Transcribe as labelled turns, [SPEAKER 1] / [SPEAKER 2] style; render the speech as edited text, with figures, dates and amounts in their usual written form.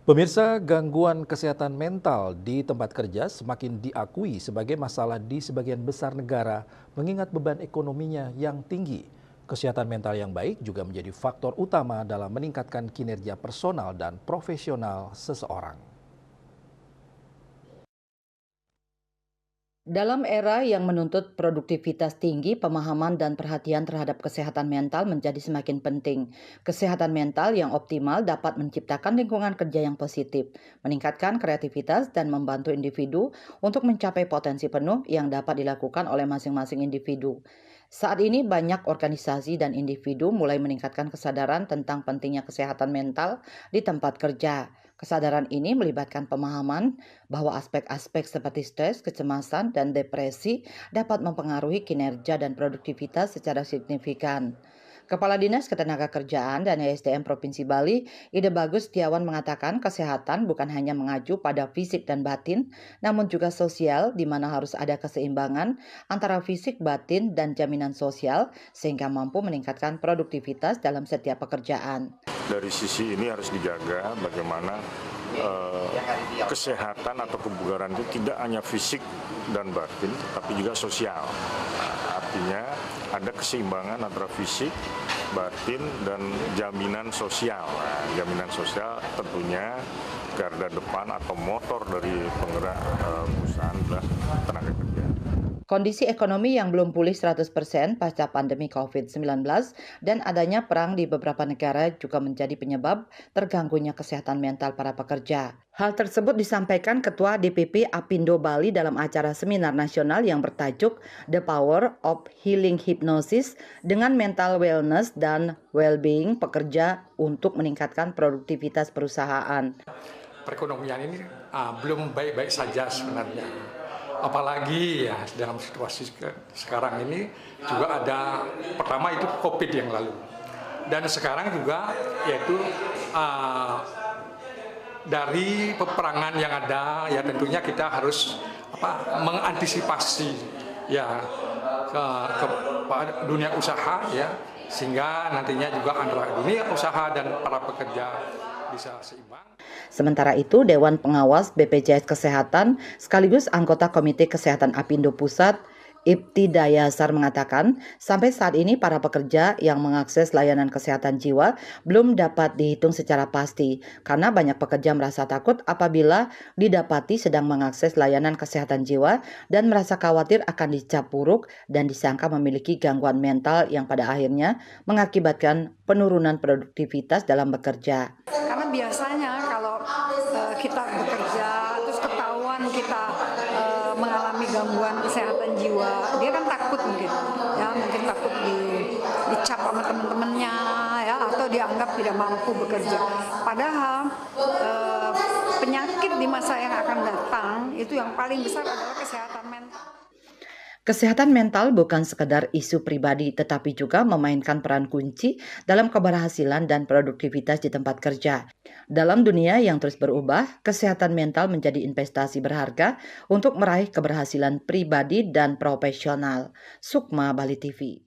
[SPEAKER 1] Pemirsa, gangguan kesehatan mental di tempat kerja semakin diakui sebagai masalah di sebagian besar negara mengingat beban ekonominya yang tinggi. Kesehatan mental yang baik juga menjadi faktor utama dalam meningkatkan kinerja personal dan profesional seseorang.
[SPEAKER 2] Dalam era yang menuntut produktivitas tinggi, pemahaman dan perhatian terhadap kesehatan mental menjadi semakin penting. Kesehatan mental yang optimal dapat menciptakan lingkungan kerja yang positif, meningkatkan kreativitas, dan membantu individu untuk mencapai potensi penuh yang dapat dilakukan oleh masing-masing individu. Saat ini banyak organisasi dan individu mulai meningkatkan kesadaran tentang pentingnya kesehatan mental di tempat kerja. Kesadaran ini melibatkan pemahaman bahwa aspek-aspek seperti stres, kecemasan, dan depresi dapat mempengaruhi kinerja dan produktivitas secara signifikan. Kepala Dinas Ketenagakerjaan dan ESDM Provinsi Bali, Ide Bagus Setiawan mengatakan kesehatan bukan hanya mengacu pada fisik dan batin, namun juga sosial di mana harus ada keseimbangan antara fisik, batin, dan jaminan sosial sehingga mampu meningkatkan produktivitas dalam setiap pekerjaan.
[SPEAKER 3] Dari sisi ini harus dijaga bagaimana kesehatan atau kebugaran itu tidak hanya fisik dan batin, tapi juga sosial. Artinya ada keseimbangan antara fisik, batin, dan jaminan sosial. Jaminan sosial tentunya garda depan atau motor dari penggerak perusahaan adalah tenaga kerja.
[SPEAKER 2] Kondisi ekonomi yang belum pulih 100% pasca pandemi COVID-19 dan adanya perang di beberapa negara juga menjadi penyebab terganggunya kesehatan mental para pekerja. Hal tersebut disampaikan Ketua DPP Apindo Bali dalam acara seminar nasional yang bertajuk The Power of Healing Hypnosis dengan Mental Wellness dan Wellbeing Pekerja untuk meningkatkan produktivitas perusahaan.
[SPEAKER 4] Perekonomian ini belum baik-baik saja sebenarnya. Apalagi ya dalam situasi sekarang ini juga ada pertama itu COVID yang lalu dan sekarang juga yaitu dari peperangan yang ada ya tentunya kita harus mengantisipasi ya ke dunia usaha ya sehingga nantinya juga antara dunia usaha dan para pekerja bisa seimbang.
[SPEAKER 2] Sementara itu, Dewan Pengawas BPJS Kesehatan sekaligus anggota Komite Kesehatan Apindo Pusat, Ibti Dayasar mengatakan, sampai saat ini para pekerja yang mengakses layanan kesehatan jiwa belum dapat dihitung secara pasti karena banyak pekerja merasa takut apabila didapati sedang mengakses layanan kesehatan jiwa dan merasa khawatir akan dicap buruk dan disangka memiliki gangguan mental yang pada akhirnya mengakibatkan penurunan produktivitas dalam bekerja.
[SPEAKER 5] Karena biasanya kalau kita bekerja terus ketahuan kita mengalami gangguan kesehatan jiwa, dia kan takut mungkin takut dicap sama teman-temannya ya atau dianggap tidak mampu bekerja. Padahal penyakit di masa yang akan datang itu yang paling besar adalah kesehatan mental.
[SPEAKER 2] Kesehatan mental bukan sekedar isu pribadi, tetapi juga memainkan peran kunci dalam keberhasilan dan produktivitas di tempat kerja. Dalam dunia yang terus berubah, kesehatan mental menjadi investasi berharga untuk meraih keberhasilan pribadi dan profesional. Sukma, Bali TV.